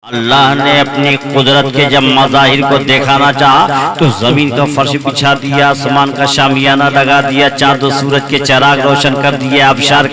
अल्लाह ने अपनी कुदरत के जब मज़ाहिर को दिखाना चाहा तो जमीन का फर्श बिछा दिया, आसमान का शामियाना लगा दिया, चाँद और सूरज के चिराग रोशन कर दिए, आबशार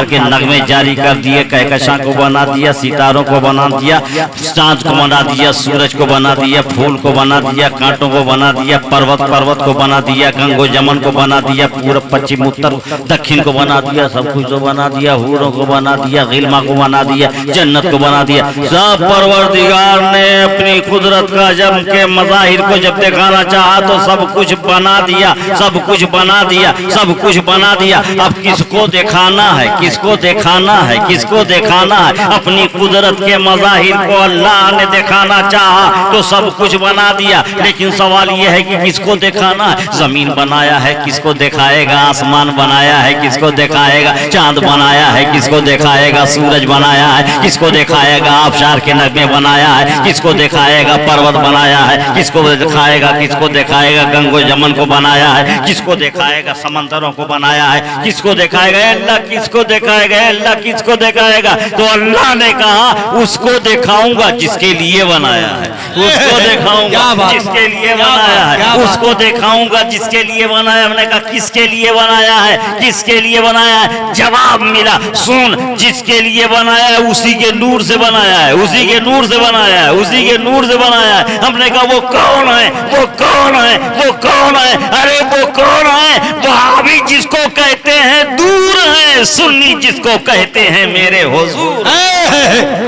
के नगमे जारी कर दिए, कहकशां को बना दिया, सितारों को बना दिया, चाँद को बना दिया, सूरज को बना दिया, फूल को बना दिया, कांटों को बना दिया, पर्वत को बना दिया, गंगो जमन को बना दिया, पूरब पश्चिम उत्तर दक्षिण को बना दिया, सब कुछ को बना दिया, हूरों को बना दिया, गिलमा को बना दिया, जन्नत को बना दिया। सब परवरदिगार ने अपनी कुदरत का जब के मज़ाहिर को जब दिखाना चाहा तो सब कुछ बना दिया, सब कुछ बना दिया, सब कुछ बना दिया। अब किसको दिखाना है, किसको दिखाना है, किसको दिखाना है? अपनी कुदरत के मज़ाहिर को अल्लाह ने दिखाना चाहा तो सब कुछ बना दिया, लेकिन सवाल यह है कि किसको दिखाना है? जमीन बनाया है, किसको दिखाएगा? आसमान बनाया है, किसको दिखाएगा? चांद बनाया है, किसको दिखाएगा? सूरज बनाया है, किसको दिखाएगा? आबशार के नगमे बनाया है, किसको दिखाएगा? पर्वत बनाया है, किसको दिखाएगा? किसको दिखाएगा? गंगो जमन को बनाया है, किसको दिखाएगा? समंदरों को बनाया है, किसको दिखाएगा? अल्लाह किसको दिखाएगा? अल्लाह किसको दिखाएगा? तो अल्लाह ने कहा उसको दिखाऊंगा जिसके लिए बनाया है, उसको दिखाऊंगा जिसके लिए बनाया है, उसको दिखाऊंगा जिसके लिए बनाया। हमने कहा किसके लिए बनाया है, किसके लिए बनाया है? जवाब मिला, सुन, जिसके लिए बनाया है उसी के नूर से बनाया है, उसी के नूर से बनाया है, उसी के नूर से बनाया है। हमने कहा वो कौन है, वो कौन है, वो कौन है? अरे वो कौन है? वहाबी जिसको कहते हैं दूर है, सुन्नी जिसको कहते हैं मेरे हुजूर।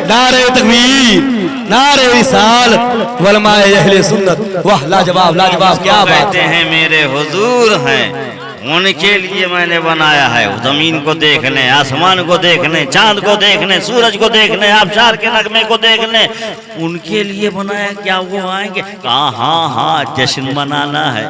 नारे तकबीर, नारे विसाल, वलमाए अहले सुन्नत। वाह लाजवाब लाजवाब, क्या बात कहते हैं मेरे हुजूर हैं, उनके लिए मैंने बनाया है। जमीन को देखने, आसमान को देखने, चांद को देखने, सूरज को देखने, आबशार के नगमे को देखने, उनके लिए बनाया। क्या वो आएंगे? कहा हाँ हाँ, जश्न मनाना है,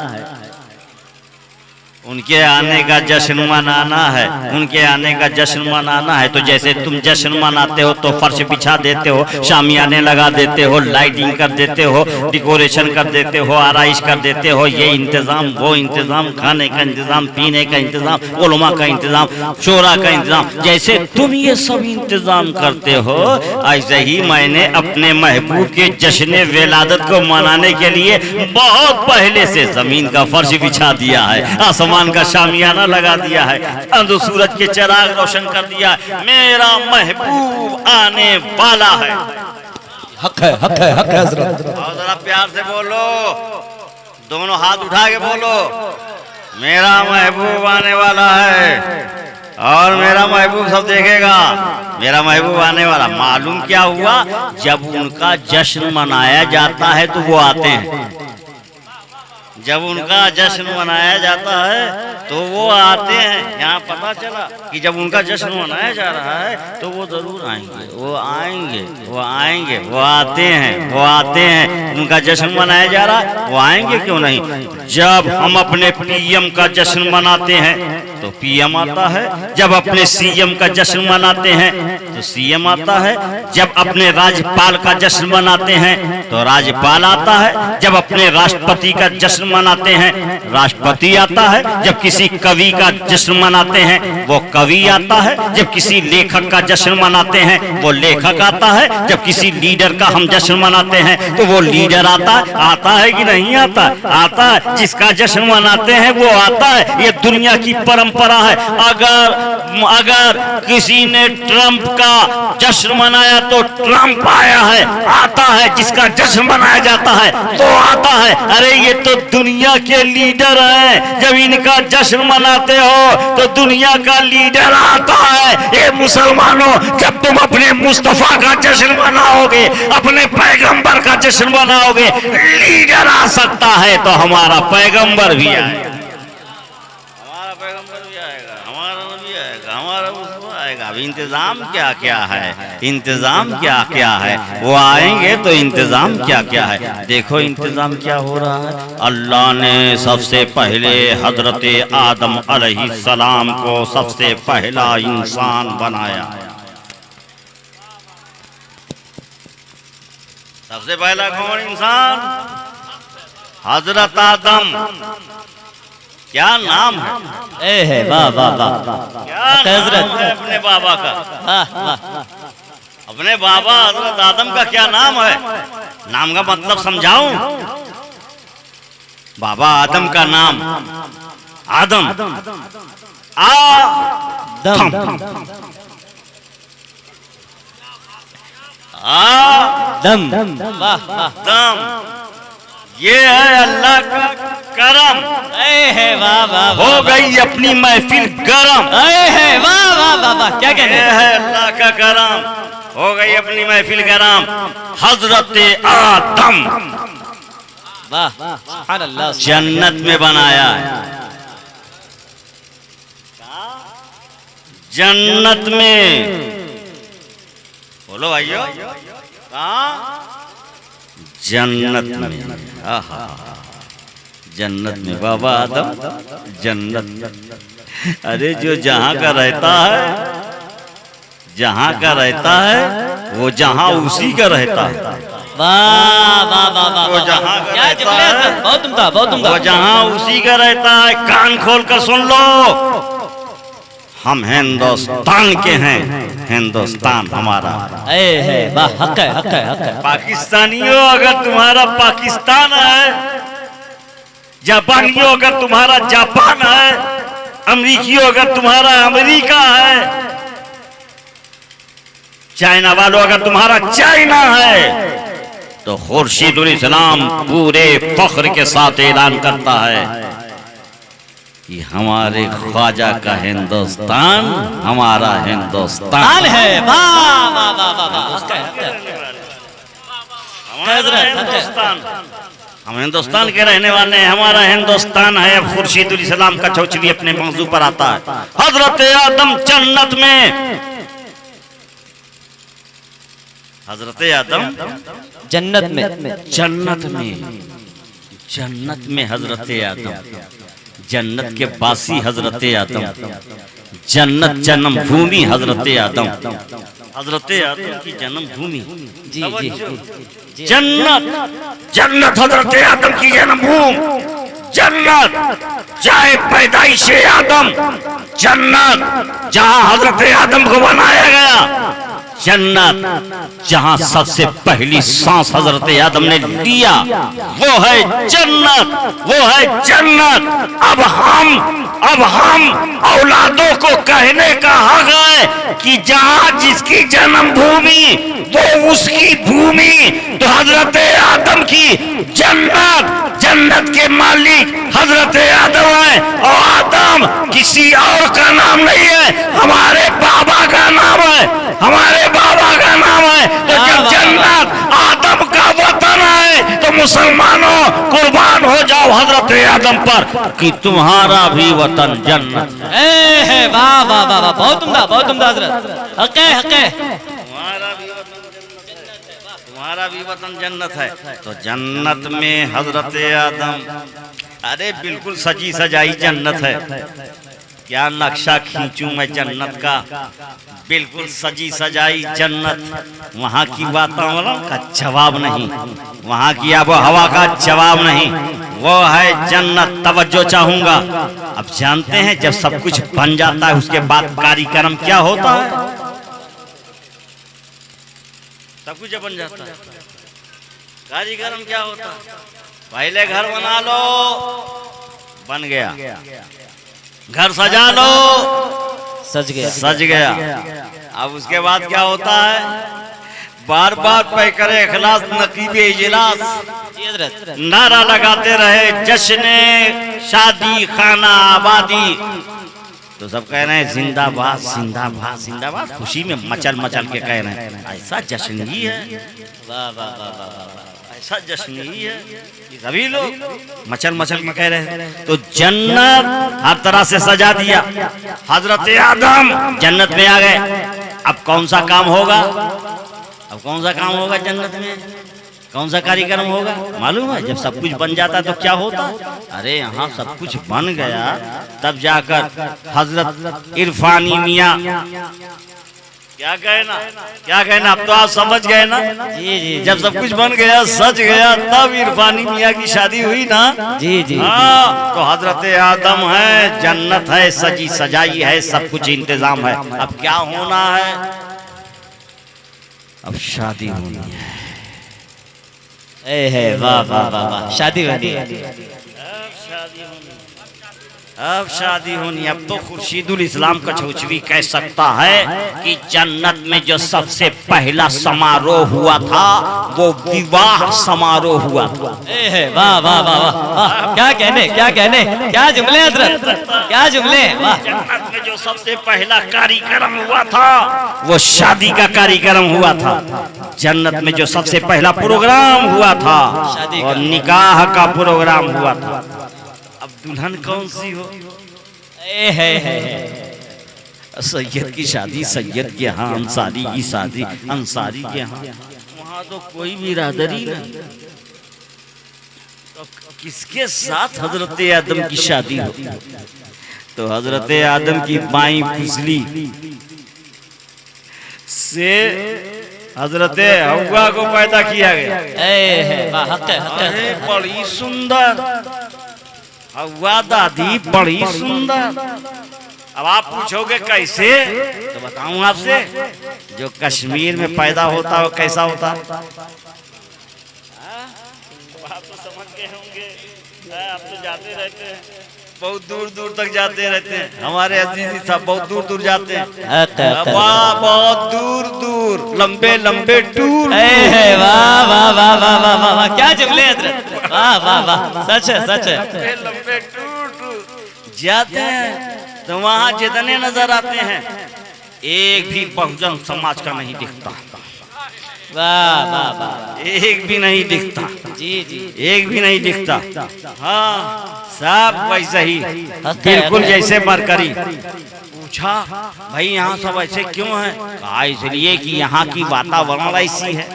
उनके आने का जश्न मनाना है, उनके आने का जश्न मनाना है। तो जैसे तुम जश्न मनाते हो तो फर्श बिछा देते हो, शामियाने लगा देते हो, लाइटिंग कर देते हो, डेकोरेशन कर देते हो, आराइश कर देते हो, ये इंतजाम, वो इंतजाम, खाने का इंतजाम, पीने का इंतजाम, उलमा का इंतजाम, शोरा का इंतजाम, जैसे तुम ये सब इंतजाम करते हो, ऐसे ही मैंने अपने महबूब के जश्न विलादत को मनाने के लिए बहुत पहले से जमीन का फर्श बिछा दिया है, आसमान का शामियाना लगा दिया है, चांद सूरज के चिराग रोशन कर दिया है। मेरा महबूब आने वाला है। हक है, हक है, हक है हज़रत। और जरा प्यार से बोलो, दोनों हाथ उठा के बोलो, मेरा महबूब आने वाला है और मेरा महबूब सब देखेगा। मेरा महबूब आने वाला। मालूम क्या हुआ? जब उनका जश्न मनाया जाता है तो वो आते हैं, जब उनका जश्न मनाया जाता है तो वो आते हैं। यहाँ पता चला कि जब उनका जश्न मनाया जा रहा है तो वो जरूर आएंगे, वो आएंगे, वो आएंगे, वो आते हैं, वो आते हैं। उनका जश्न मनाया जा रहा है, वो आएंगे क्यों नहीं? जब हम अपने पीएम का जश्न मनाते हैं तो पीएम आता है, जब अपने सीएम का जश्न मनाते हैं तो सीएम आता है, जब अपने राज्यपाल का जश्न मनाते हैं तो राज्यपाल आता है, जब अपने राष्ट्रपति का जश्न मनाते हैं राष्ट्रपति आता है, जब किसी कवि का जश्न मनाते हैं वो कवि आता है, जब किसी लेखक का जश्न मनाते हैं वो लेखक आता है, जब किसी लीडर का हम जश्न मनाते हैं तो वो लीडर आता है कि नहीं आता? आता है। जिसका जश्न मनाते हैं वो आता है। ये दुनिया की परंपरा है। अगर किसी ने ट्रंप का जश्न मनाया तो ट्रंप आया है, आता है। जिसका जश्न मनाया जाता है तो आता है। अरे ये तो दुनिया के लीडर हैं, जब इनका जश्न मनाते हो तो दुनिया का लीडर आता है। ये मुसलमानों, जब तुम अपने मुस्तफा का जश्न मनाओगे, अपने पैगंबर का जश्न मनाओगे, लीडर आ सकता है तो हमारा पैगंबर भी आएगा, हमारा पैगंबर भी आएगा, हमारा नबी आएगा, हमारा मुस्तफा आएगा। अब इंतजाम क्या क्या है, इंतजाम क्या क्या है? वो आएंगे तो इंतजाम क्या क्या है? देखो इंतजाम क्या हो रहा है। अल्लाह ने सबसे पहले हजरत आदम अलैहिस्सलाम को सबसे पहला इंसान बनाया। सबसे पहला कौन इंसान? हजरत आदम। क्या नाम है? वाह वाह वाह, क्या नाम है अपने बाबा का? अपने बाबा हजरत आदम का क्या नाम है? नाम का मतलब समझाऊं? बाबा आदम का नाम आदम दम दम वाह वाह दम। ये है अल्लाह का करम। है वाह वाह हो गई अपनी महफिल गरम। है वाह वाह वाह वाह क्या कहने ये है अल्लाह का करम, हो गई अपनी महफिल गरम। हजरत आदम वाह सुभान अल्लाह जन्नत में बनाया है, जन्नत में। बोलो भाइयों, कहाँ? जन्नत में। आहा, जन्नत में बाबा आदम जन्नत। अरे जो जहां का रहता है, जहां का रहता है वो जहां उसी का रहता है। वाह वाह वाह वाह वो जहां का क्या रहता जुमले है, हैं, बहुत उम्दा बहुत उम्दा। वो जहां उसी का रहता है। कान खोल कर सुन लो, हम हिंदुस्तान के हैं, हिंदुस्तान हमारा। है वाह हक है हक है हक है। पाकिस्तानियों अगर तुम्हारा पाकिस्तान है, जापानियों अगर तुम्हारा जापान है, अमरीकियों अगर तुम्हारा अमेरिका है, चाइना वालों अगर तुम्हारा चाइना है, तो खुर्शीदुल इस्लाम पूरे फख्र के साथ ऐलान करता है कि हमारे ख्वाजा का हिंदुस्तान हमारा हिंदुस्तान है। वाह वाह वाह वाह वाह उसका है। हमारा हिंदुस्तान, हम हिंदुस्तान के रहने वाले हैं, हमारा हिंदुस्तान है। अब खुर्शीदुल इस्लाम का चौचली अपने मौजू पर आता है। हजरत आदम जन्नत में, हजरत आदम जन्नत में, जन्नत में, जन्नत में हजरत आदम, जन्नत के बासी हजरत आदम, जन्नत जन्म भूमि हजरत आदम, हजरत आदम की जन्म भूमि। जी जी जी जन्नत, जन्नत हजरत आदम की जन्म भूमि। जन्नत चाहे पैदाइश आदम, जन्नत जहां हजरत आदम को बनाया गया, जन्नत जहां सबसे पहली सांस हजरत आदम ने लिया, वो है जन्नत, वो है जन्नत। अब हम औलादों को कहने का हक है कि जहां जिसकी जन्म भूमि वो उसकी भूमि। तो हजरत आदम की जन्नत, जन्नत के मालिक हजरत आदम है, और आदम किसी और का नाम नहीं है, हमारे बाबा का नाम है, हमारे बाबा का नाम है। तो जब जन्नत आदम का वतन है, तो मुसलमानों कुर्बान हो जाओ हजरत आदम पर कि तुम्हारा भी वतन जन्नत है। वाह वाह वाह वाह बहुत उम्दा बहुत उम्दा हजरत। हक है हक है। तुम्हारा भी वतन जन्नत है। तो जन्नत में हजरत आदम, अरे बिल्कुल सजी सजाई जन्नत है। क्या नक्शा खींचूं मैं जन्नत का, बिल्कुल सजी सजाई जन्नत। वहाँ की वातावरण का जवाब नहीं, वहाँ की आबो हवा का जवाब नहीं, वो है जन्नत। तवज्जो चाहूंगा। अब जानते हैं जब सब कुछ बन जाता है उसके बाद कार्यक्रम क्या होता है? सब कुछ बन जाता है, कार्यक्रम क्या होता है? पहले घर बना लो, बन गया। घर सजा लो, सज गया सज गया। अब उसके बाद क्या होता है? बार बार पैकर इखलास नकीब इजलास जी हजरत। नारा लगाते रहे, जश्न शादी खाना आबादी। तो सब कह रहे हैं जिंदाबाद जिंदाबाद जिंदाबाद, खुशी में मचल मचल के कह रहे हैं। ऐसा जश्न ही है, वाह वाह वाह वाह। ऐसा जश्न ही है कि सभी लोग मचल मचल के कह रहे हैं। तो जन्नत हर तरह से सजा दिया, हजरत आदम जन्नत में आ गए। अब कौन सा काम होगा? अब कौन सा काम होगा जन्नत में? कौन सा कार्यक्रम होगा मालूम है? जब सब कुछ बन जाता है तो क्या होता है? अरे यहाँ सब कुछ बन गया, तब जाकर हजरत इरफानी मियाँ, क्या कहना क्या कहना, अब तो आप समझ गए ना। जी जी जब सब कुछ बन गया सज गया, तब इरफानी मियाँ की शादी हुई ना। जी जी हाँ, तो हजरत आदम है, जन्नत है, सजी सजाई है, सब कुछ इंतजाम है। अब क्या होना है? अब शादी होनी है। ए है वाह वाह वाह वाह, शादी होनी है। अब शादी होनी। अब तो खुर्शीदुल इस्लाम कछौचवी कह सकता है कि जन्नत में जो सबसे पहला समारोह हुआ था वो विवाह समारोह हुआ था। ए है वाह वाह वाह वाह, क्या कहने क्या कहने, क्या जुमले हजरत, क्या जुमले। वाह, जन्नत में जो सबसे पहला कार्यक्रम हुआ था वो शादी का कार्यक्रम हुआ था। जन्नत में जो सबसे पहला प्रोग्राम हुआ था शादी और का। निकाह का प्रोग्राम हुआ था। अब दुल्हन कौन सी हो? ए है सैयद की शादी सैयद के यहाँ, अंसारी की शादी अंसारी के यहाँ। वहाँ तो कोई बिरादरी नहीं। तो किसके साथ हजरत आदम की शादी हो? तो हजरत आदम की बाईं पुसली से हजरत हव्वा को पैदा किया गया। ए है वाह, हक है हक अरे है। बड़ी सुंदर हव्वा दादी, बड़ी सुंदर। अब आप पूछोगे कैसे, तो बताऊं आपसे। जो कश्मीर में पैदा होता है वो कैसा होता है? आप तो समझ गए होंगे। आप तो जाते रहते हैं, बहुत दूर दूर तक जाते रहते हैं। हमारे अजीज साहब बहुत दूर दूर जाते हैं। हक है, हक है। वाह, बहुत दूर दूर लंबे लंबे टूर। ए है वाह वाह वाह वाह वाह वाह वाह, क्या जुमले हजरत, वाह वाह वाह, सच है सच है। लंबे लंबे टूर टूर जाते हैं तो वहाँ जितने नजर आते हैं एक भी बहुजन समाज का नहीं दिखता। वाह वाह वाह, एक भी नहीं दिखता। जी जी। एक भी नहीं दिखता। हाँ, सब वैसे ही, हक है, बिल्कुल हक है। जैसे मरकरी। पूछा भाई यहाँ सब ऐसे क्यों है? कहा इसलिए कि यहाँ की वातावरण ऐसी है,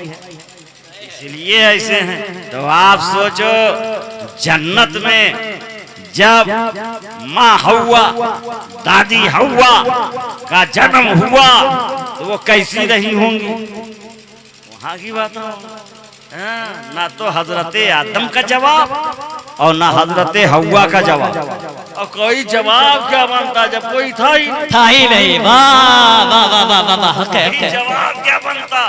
इसलिए ऐसे हैं। तो आप सोचो जन्नत में जब माँ हव्वा, दादी हव्वा का जन्म हुआ तो वो कैसी रही होंगी? वहाँ की बात ना तो हजरत आदम का जवाब और ना हजरत हव्वा का जवाब। और कोई जवाब क्या बनता जब कोई था ही नहीं। वाह वाह वाह वाह वाह वाह, हक है हक है। जवाब क्या बनता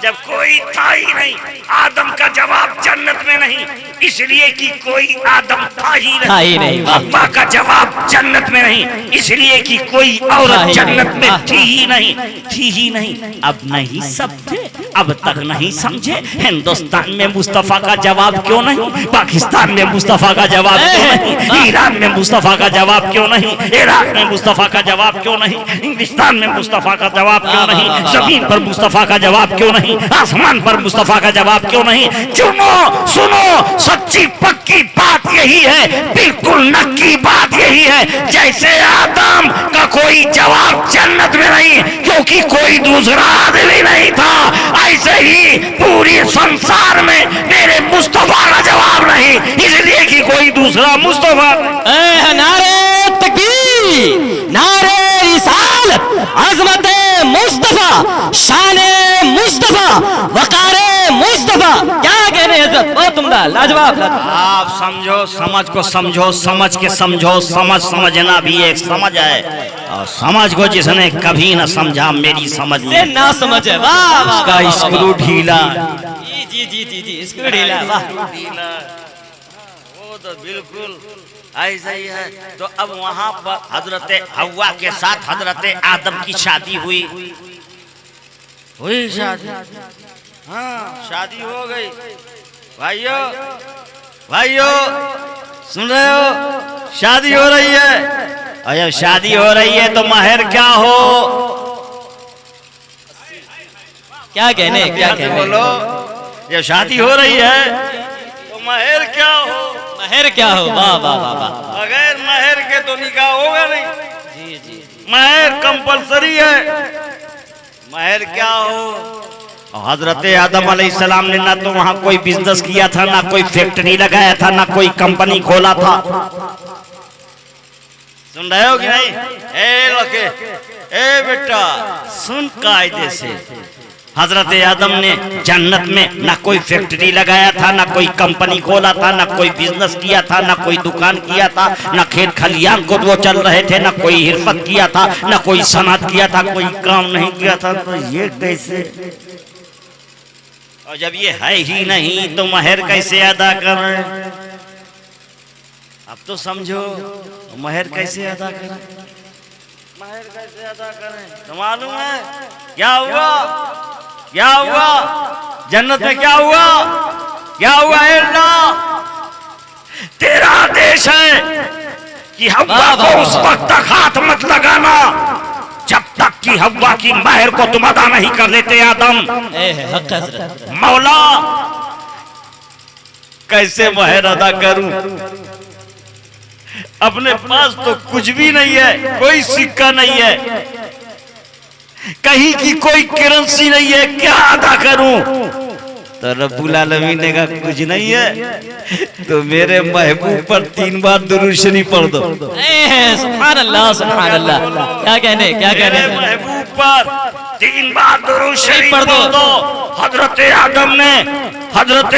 जब कोई था ही नहीं? आदम का जवाब जन्नत में नहीं, इसलिए कि कोई आदम था ही नहीं। हव्वा का जवाब जन्नत में नहीं, इसलिए कि कोई औरत जन्नत में थी ही नहीं। अब नहीं सब थे, अब तक नहीं समझे। हिंदुस्तान में मुस्तफा का जवाब क्यों नहीं? पाकिस्तान में मुस्तफा का जवाब क्यों नहीं? ईरान में मुस्तफा का जवाब क्यों नहीं? इराक में मुस्तफा का जवाब क्यों नहीं? हिंदुस्तान में मुस्तफा का जवाब क्यों नहीं? जमीन पर मुस्तफा का जवाब क्यों नहीं? आसमान पर मुस्तफा का जवाब क्यों नहीं? सुनो, सच्ची पक्की बात यही है, बिल्कुल नक्की बात यही है। जैसे आदम का कोई जवाब जन्नत में नहीं क्योंकि कोई दूसरा आदमी नहीं था, ऐसे ही पूरी संसार में मेरे मुस्तफा का जवाब नहीं, इसलिए कि कोई दूसरा मुस्तफा। नारे तकबीर, नारे रिसालत, अज़मत मुस्तफा, शाने मुस्तफा, वकारे मुस्तफा। क्या कह रहे हैं हज़रत, बहुत उम्दा, लाजवाब। आप समझो, समझ को समझो, समझ के समझो। समझना भी एक समझ है, और समझ को जिसने कभी न समझा मेरी समझ में ना समझ है। वाह वाह, उसका स्क्रू ढीला। जी जी जी जी, स्क्रू ढीला। वाह, वो तो बिल्कुल ऐसा ही है। तो अब वहाँ पर हजरत हव्वा के साथ हजरत आदम की शादी हुई शादी। हाँ, शादी हो गई। भाइयों सुन रहे हो? शादी हो रही है, और जब शादी हो रही है तो महर क्या हो? क्या कहने, क्या कहने बोलो। जब शादी हो रही है तो महर क्या हो? महर क्या हो? वाह वाह वाह वाह, बगैर महर के तो निकाह होगा नहीं। जी जी। महर कंपलसरी है। महर क्या हो? हजरत आदम अलैहिस्सलाम ने ना तो वहाँ कोई बिजनेस किया था, ना कोई फैक्ट्री लगाया था, ना कोई कंपनी खोला था। सुन रहे हो कि नहीं? ए बेटा सुन कायदे से। हजरत आदम ने जन्नत में ना कोई फैक्ट्री लगाया था, ना कोई कंपनी खोला था, ना कोई बिजनेस किया था, ना कोई दुकान किया था, ना खेत खलियान को वो चल रहे थे, ना कोई हिरफत किया था, ना कोई सनत किया था, कोई काम नहीं किया था। तो ये कैसे? और जब ये है ही नहीं तो महर कैसे अदा कर रहे हैं? अब तो समझो, महर कैसे अदा करें? महर कैसे अदा करें? तो मालूम है क्या हुआ? क्या हुआ जन्नत में? क्या हुआ? क्या हुआ? अल्लाह तेरा आदेश है कि हव्वा को उस वक्त तक हाथ मत लगाना जब तक कि हव्वा की महर को तुम अदा नहीं कर लेते आदम। मौला कैसे महर अदा करूं? अपने पास तो कुछ भी नहीं है, कोई सिक्का नहीं है, कहीं की कोई करेंसी नहीं है, क्या अदा करूं? तो रब्बुल आलमीन ने कहा कुछ नहीं है तो मेरे महबूब पर 3 बार दुरूद शरीफ पढ़ दो। सुभान अल्लाह, सुभान अल्लाह। क्या कहने, क्या कहने? महबूब पर 3 बार दुरूद शरीफ पढ़ दो। हजरत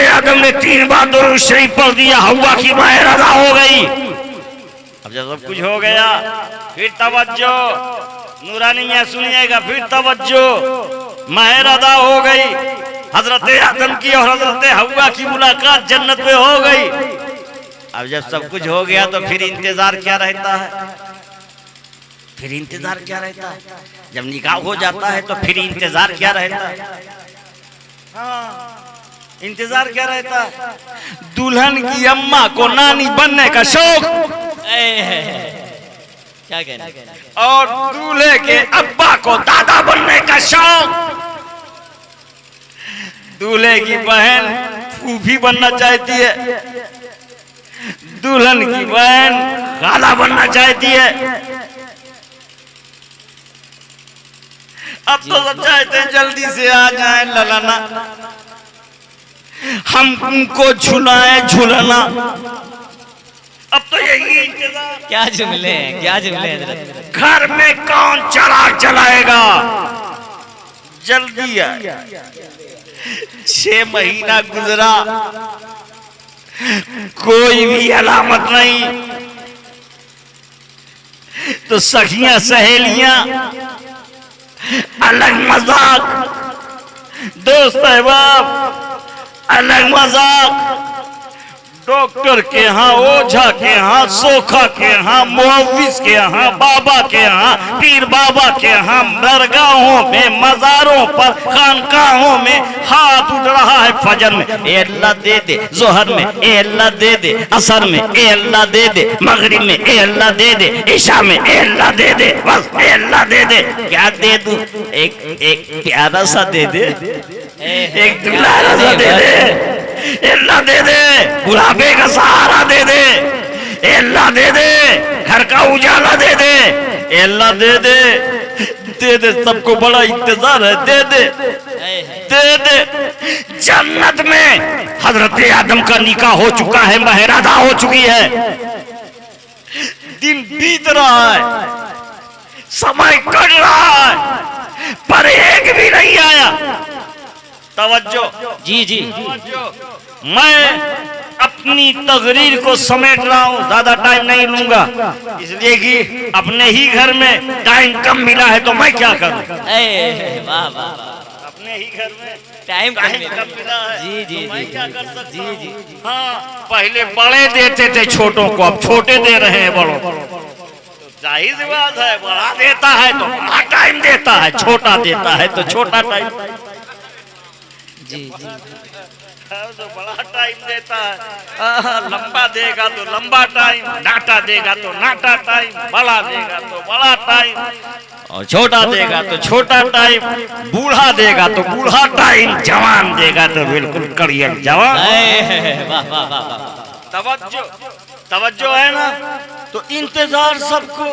आदम ने 3 बार दुरूद शरीफ पढ़ दिया, हव्वा की महर अदा हो गई। अब जब सब कुछ हो गया फिर तवज्जो, नूरानी में सुनिएगा, फिर तवज्जो, महर अदा हो गई। हजरत आदम की और हजरत हव्वा की मुलाकात जन्नत में हो गई। अब जब सब कुछ हो गया तो फिर इंतजार क्या रहता है? फिर इंतजार क्या रहता है? जब निकाह हो जाता है तो फिर इंतजार क्या रहता है? हाँ, इंतजार क्या रहता है? दुल्हन की अम्मा को नानी बनने का शौक, क्या कहने? और दूल्हे के अब्बा को दादा बनने का शौक। दूल्हे की बहन फूफी बनना चाहती है, दुल्हन की बहन खाला बनना चाहती है। अब तो सब चाहते हैं जल्दी से आ जाए ललाना, हम उनको झुलाए झुलाना। अब तो यही इंतजार। क्या जुमले हैं, क्या जुमले हैं? घर में कौन चिराग जलाएगा? जल्दी आए। 6 महीना गुजरा, कोई भी अलामत नहीं। तो सखियां सहेलियां अलग मजाक, दोस्त अहबाब अलग मजाक, डॉक्टर के यहाँ, ओझा के यहाँ, सोखा के यहाँ, मुहव्विस के यहाँ, बाबा के यहाँ, पीर बाबा के यहाँ, दरगाहों में, मजारों पर, खानकाहों में हाथ उठ रहा है। फजर में ए अल्लाह दे दे, जोहर में ए अल्लाह दे दे, असर में ए अल्लाह दे दे, मगरिब में ए अल्लाह दे दे, इशा में ए अल्लाह दे दे, बस ए अल्लाह दे दे। क्या दे दूं? एक प्यारा सा दे दे, एक दुलारा सा दे दे, अल्लाह दे दे, बुढ़ापे का सहारा दे दे, अल्लाह दे दे, घर का उजाला दे दे, अल्लाह दे दे, दे दे। सबको बड़ा इंतजार है, दे दे, दे दे। जन्नत में हजरत आदम का निकाह हो चुका है, महर अदा हो चुकी है। दिन बीत रहा है, समय कट रहा है, पर एक भी नहीं आया। तवज्जो, जी जी, मैं अपनी तकरीर को समेट रहा हूँ, ज्यादा टाइम नहीं लूंगा, इसलिए कि अपने ही घर में टाइम कम मिला है तो मैं क्या करूँ? वाह वाह, अपने ही घर में टाइम कम मिला है। जी जी तो मैं जी, क्या कर सकता जी हूँ? जी। हाँ, पहले बड़े देते थे छोटों को, अब छोटे दे रहे हैं बड़ों को। तो जाहिर सी बात है, बड़ा देता है तो बड़ा टाइम देता है, छोटा देता है तो छोटा टाइम। जी जी, तो बड़ा टाइम देता है, लंबा देगा तो लंबा टाइम, नाटा देगा तो नाटा टाइम, बड़ा देगा तो बड़ा टाइम, और छोटा देगा तो छोटा टाइम, बूढ़ा देगा तो बूढ़ा टाइम, जवान देगा तो बिल्कुल करियर जवान। वाह वाह वाह, तवज्जो, तवज्जो है ना? तो इंतजार सबको,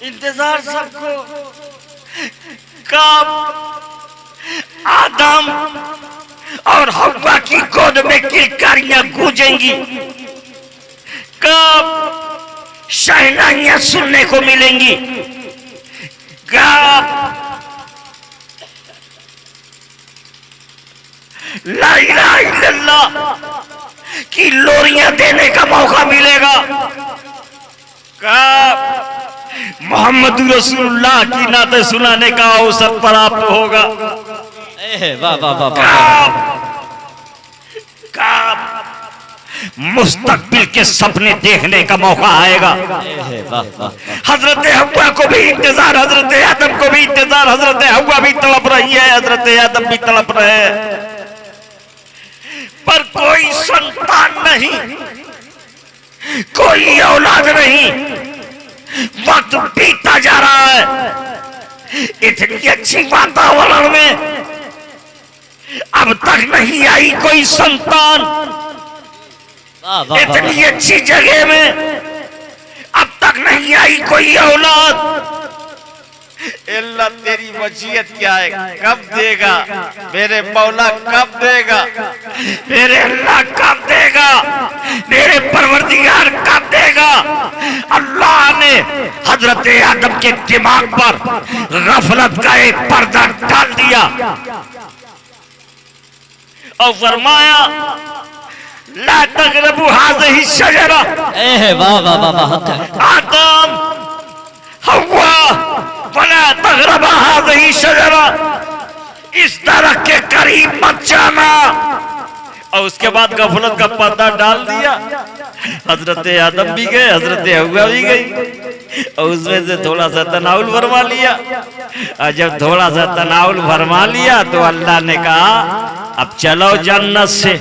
इंतजार सबको। कब आदम और हव्वा की गोद में किलकारियां गूंजेंगी, कब शहनाइयां सुनने को मिलेंगी, कब ला इलाहा इल्लल्लाह की लोरियां देने का मौका मिलेगा, कब मोहम्मद रसूलुल्लाह की नाते सुनाने का अवसर प्राप्त होगा, वाह वाह वाह, मुस्तकबिल के सपने देखने का मौका आएगा। हजरत हव्वा को भी इंतजार, हजरत आदम को भी इंतजार, हजरत हव्वा भी तड़प रही है, हजरत आदम भी तड़प रहे हैं, पर कोई संतान नहीं, कोई औलाद नहीं। वक्त बीतता जा रहा है, इतनी अच्छी वातावरण में अब तक नहीं आई कोई संतान, इतनी अच्छी जगह में अब तक नहीं आई कोई औलाद। अल्लाह तेरी वसीयत क्या है, कब देगा मेरे मौला, कब देगा मेरे अल्लाह, कब देगा मेरे परवरदिगार, कब देगा। अल्लाह ने हजरत आदम के दिमाग पर गफलत का एक पर्दा डाल दिया और फरमाया ला तक़रबू हाज़िही शजरा। वाह वाह वाह वाह। आदम हव्वा वला तक़रबा हाज़िही शजरा, इस दरख्त के करीब मत जाना। और उसके बाद गफलत का पर्दा डाल दिया। हजरत आदम भी गए, हजरत हव्वा भी गई और उसमें से थोड़ा सा तनाउल फरमा लिया। और जब थोड़ा सा तनाउल फरमा लिया तो अल्लाह ने कहा अब चलो जन्नत से।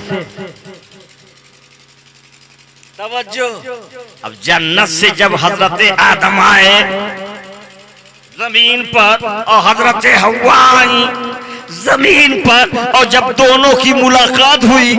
तवज्जो, अब जन्नत से जब हजरत आदम आए जमीन पर और हजरत हव्वा आई जमीन पर, और जब दोनों की मुलाकात हुई,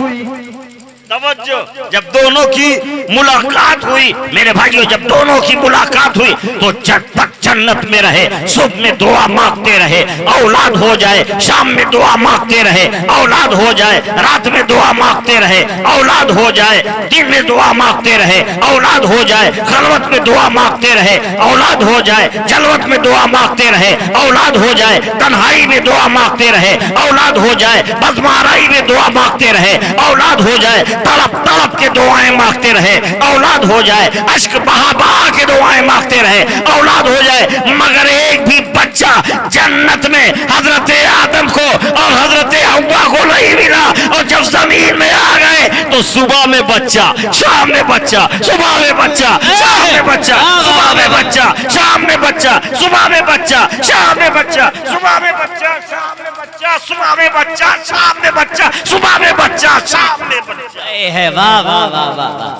तवज्जो, जब दोनों की मुलाकात हुई मेरे भाइयों, जब दोनों की मुलाकात हुई तो जब तक जन्नत में रहे सुबह में दुआ मांगते रहे औलाद हो जाए, शाम में दुआ मांगते रहे औलाद हो जाए, रात में दुआ मांगते रहे औलाद हो जाए, दिन में दुआ मांगते रहे औलाद हो जाए, खलवत में दुआ मांगते रहे औलाद हो जाए, जलवत में दुआ मांगते रहे औलाद हो जाए, तन्हाई में दुआ मांगते रहे औलाद हो जाए, बदमाराई में दुआ मांगते रहे औलाद हो जाए, तड़प तड़प के दुआएं मांगते रहे औलाद हो जाए, अश्क बहा बहा के दुआएं मांगते रहे औलाद हो जाए, मगर एक भी बच्चा जन्नत में हजरत आदम को और हजरत हव्वा को नहीं मिला। और जब जमीन में आ गए तो सुबह में बच्चा, शाम में बच्चा, सुबह में बच्चा, शाम में बच्चा, सुबह में बच्चा, शाम में बच्चा, सुबह में बच्चा, शाम में बच्चा, सुबह में बच्चा, शाम में बच्चा, सुबह में बच्चा, शाम में बच्चा, सुबह में बच्चा, शाम में बच्चा। वाह वाह वाह वाह।